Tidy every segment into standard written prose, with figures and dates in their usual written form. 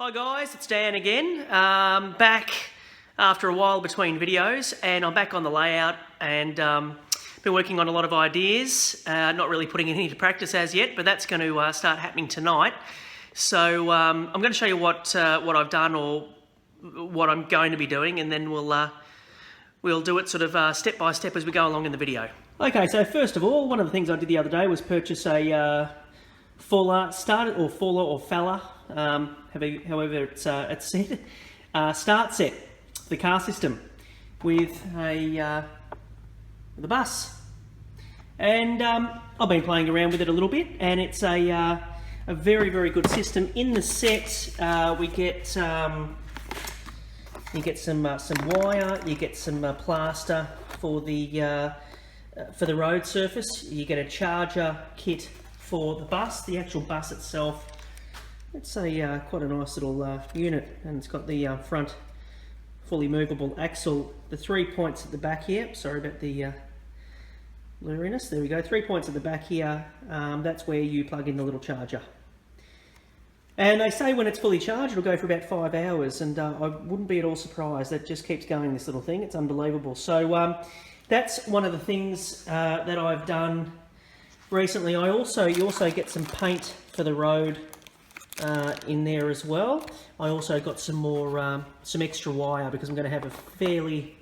Hi guys, it's Dan again. Back after a while between videos, and I'm back on the layout and been working on a lot of ideas, not really putting any into practice as yet, but that's going to start happening tonight. So I'm going to show you what I've done or what I'm going to be doing, and then we'll do it sort of step by step as we go along in the video. Okay, so first of all, one of the things I did the other day was purchase a Falla or Falla, however it's said, start set for the car system with a bus, and I've been playing around with it a little bit, and it's a very good system. In the set, you get some wire, you get some plaster for the road surface, you get a charger kit for the bus. The actual bus itself, it's a quite a nice little unit, and it's got the front fully movable axle, the 3 points at the back here. Sorry about the blurriness. There we go, 3 points at the back here. That's where you plug in the little charger. And they say when it's fully charged, it'll go for about 5 hours, and I wouldn't be at all surprised. That just keeps going, this little thing. It's unbelievable. So that's one of the things that I've done recently. You also get some paint for the road in there as well. I also got some more, some extra wire because I'm going to have a fairly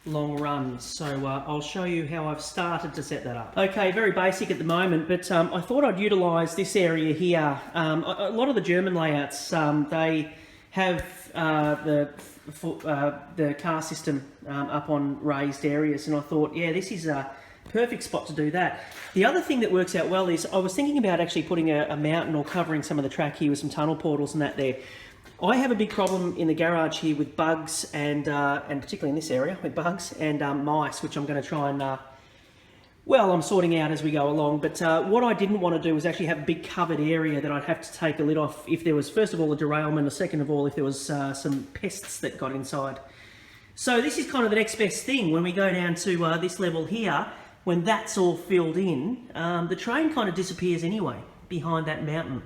long run. So I'll show you how I've started to set that up. Okay, very basic at the moment, but I thought I'd utilise this area here. A lot of the German layouts, they have the car system up on raised areas, and I thought, yeah, this is a perfect spot to do that. The other thing that works out well is I was thinking about actually putting a mountain or covering some of the track here with some tunnel portals and that there. I have a big problem in the garage here with bugs, and particularly in this area with bugs and mice, which I'm going to try and I'm sorting out as we go along. But what I didn't want to do was actually have a big covered area that I'd have to take a lid off if there was, first of all, a derailment, or second of all, if there was some pests that got inside. So this is kind of the next best thing. When we go down to this level here, when that's all filled in, the train kind of disappears anyway behind that mountain.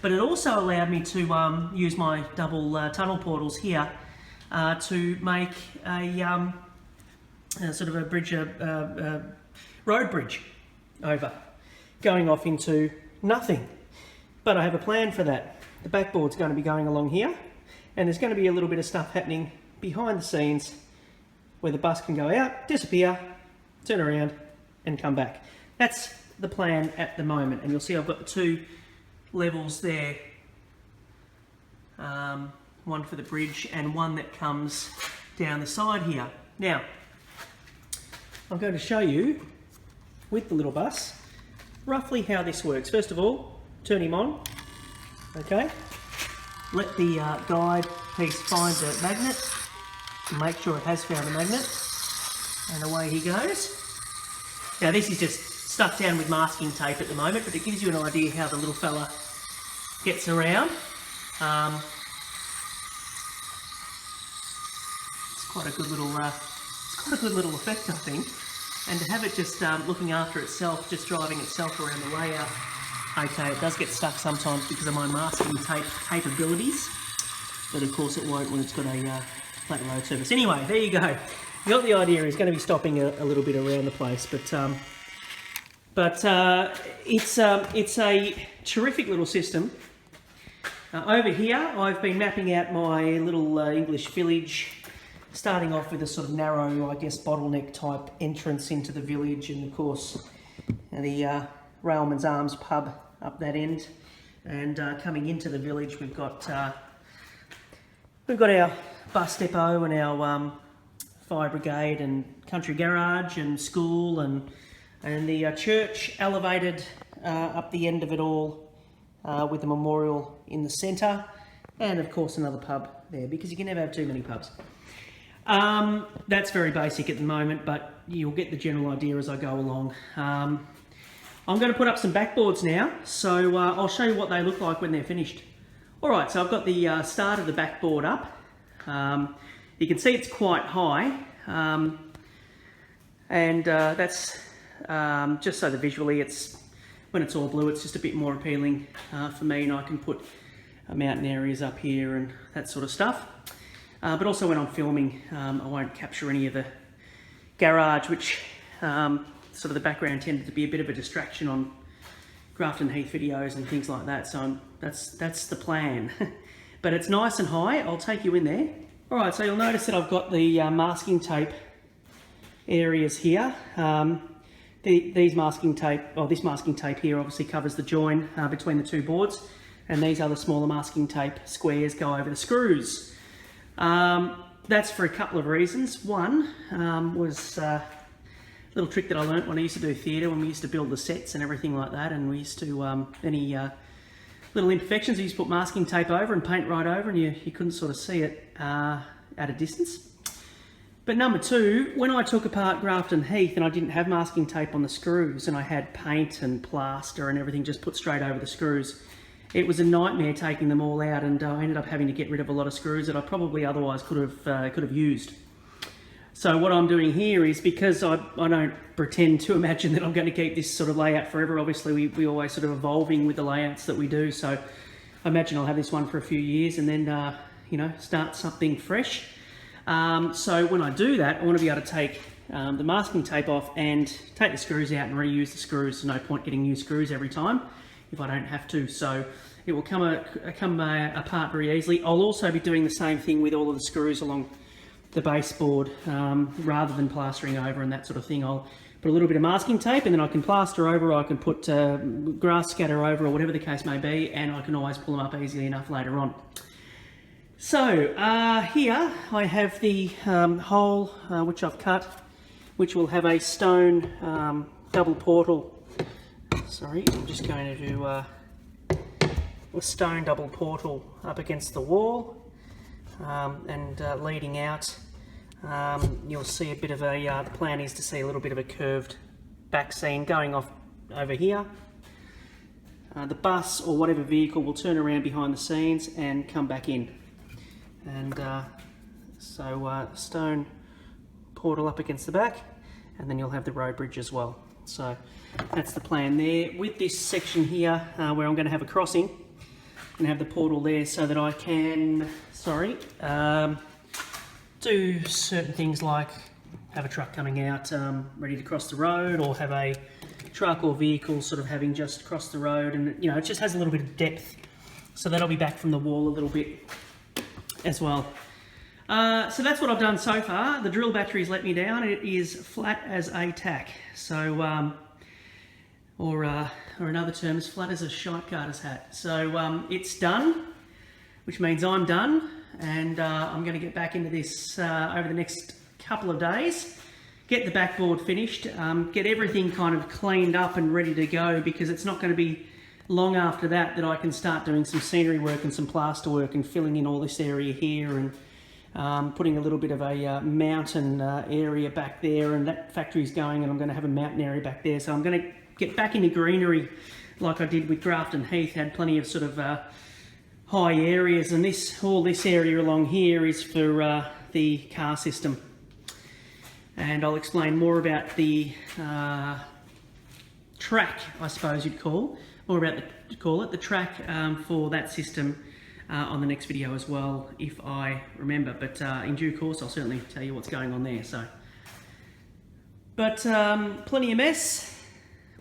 But it also allowed me to use my double tunnel portals here to make a sort of a bridge, road bridge over, going off into nothing. But I have a plan for that. The backboard's going to be going along here, and there's going to be a little bit of stuff happening behind the scenes where the bus can go out, disappear, turn around, and come back. That's the plan at the moment, and you'll see I've got the two levels there, one for the bridge and one that comes down the side here. Now I'm going to show you with the little bus roughly how this works. First of all, turn him on. Okay, let the guide piece find the magnet, make sure it has found the magnet, and away he goes. Now this is just stuck down with masking tape at the moment, but it gives you an idea how the little fella gets around. It's quite a good little, effect, I think. And to have it just looking after itself, just driving itself around the layout. Okay, it does get stuck sometimes because of my masking tape capabilities, but of course it won't when it's got a flat road surface. Anyway, there you go. You got the idea. It's going to be stopping a little bit around the place, but it's a terrific little system. Over here, I've been mapping out my little English village, starting off with a sort of narrow, I guess, bottleneck type entrance into the village, and of course the Railman's Arms pub up that end. And coming into the village, we've got our bus depot and our fire brigade and country garage and school and the church elevated up the end of it all, with the memorial in the centre, and of course another pub there, because you can never have too many pubs. That's very basic at the moment, but you'll get the general idea as I go along. I'm going to put up some backboards now, so I'll show you what they look like when they're finished. Alright, so I've got the start of the backboard up. You can see it's quite high, and that's just so that visually when it's all blue, it's just a bit more appealing for me, and I can put mountain areas up here and that sort of stuff. But also when I'm filming, I won't capture any of the garage, which sort of the background tended to be a bit of a distraction on Grafton Heath videos and things like that. So that's the plan. But it's nice and high. I'll take you in there. All right, so you'll notice that I've got the masking tape areas here. This masking tape here obviously covers the join between the two boards, and these other smaller masking tape squares go over the screws. That's for a couple of reasons. One was a little trick that I learnt when I used to do theatre, when we used to build the sets and everything like that, and we used to, any little imperfections, we used to put masking tape over and paint right over, and you couldn't sort of see it at a distance. But number two, when I took apart Grafton Heath and I didn't have masking tape on the screws and I had paint and plaster and everything just put straight over the screws, it was a nightmare taking them all out, and I ended up having to get rid of a lot of screws that I probably otherwise could have used. So what I'm doing here is, because I don't pretend to imagine that I'm going to keep this sort of layout forever. Obviously we always sort of evolving with the layouts that we do, so I imagine I'll have this one for a few years and then you know, start something fresh. So when I do that, I want to be able to take the masking tape off and take the screws out and reuse the screws. There's no point getting new screws every time if I don't have to. So it will come apart very easily. I'll also be doing the same thing with all of the screws along the baseboard, rather than plastering over and that sort of thing. I'll put a little bit of masking tape and then I can plaster over, or I can put grass scatter over, or whatever the case may be, and I can always pull them up easily enough later on. So here I have the hole which I've cut, which will have a stone double portal. Sorry, I'm just going to do a stone double portal up against the wall, and leading out. You'll see a bit of a, the plan is to see a little bit of a curved back seam going off over here. The bus or whatever vehicle will turn around behind the scenes and come back in. And so stone portal up against the back, and then you'll have the road bridge as well. So that's the plan there. With this section here where I'm going to have a crossing, I'm going to have the portal there so that I can, do certain things like have a truck coming out ready to cross the road, or have a truck or vehicle sort of having just crossed the road, and you know, it just has a little bit of depth, so that'll be back from the wall a little bit as well. So that's what I've done so far. The drill battery's let me down. It is flat as a tack. So, or in other terms, flat as a shite carter's hat. So it's done, which means I'm done, and I'm going to get back into this over the next couple of days, get the backboard finished, get everything kind of cleaned up and ready to go, because it's not going to be long after that I can start doing some scenery work and some plaster work and filling in all this area here, and putting a little bit of a mountain area back there, and that factory's going, and I'm going to have a mountain area back there. So I'm going to get back into greenery like I did with Grafton Heath. Had plenty of sort of high areas, and all this area along here is for the car system. And I'll explain more about the track, I suppose you'd call the track for that system on the next video as well, if I remember. But in due course, I'll certainly tell you what's going on there. So, but plenty of mess,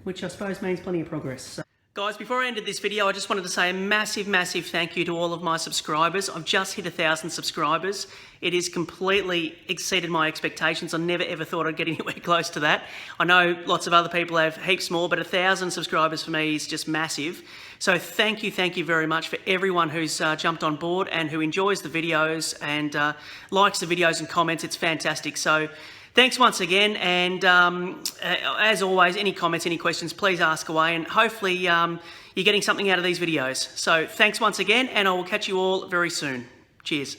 which I suppose means plenty of progress. So, guys, before I ended this video, I just wanted to say a massive, massive thank you to all of my subscribers. I've just hit 1,000 subscribers. It has completely exceeded my expectations. I never ever thought I'd get anywhere close to that. I know lots of other people have heaps more, but 1,000 subscribers for me is just massive. So thank you very much for everyone who's jumped on board and who enjoys the videos and likes the videos and comments. It's fantastic. So thanks once again, and as always, any comments, any questions, please ask away, and hopefully you're getting something out of these videos. So thanks once again, and I will catch you all very soon. Cheers.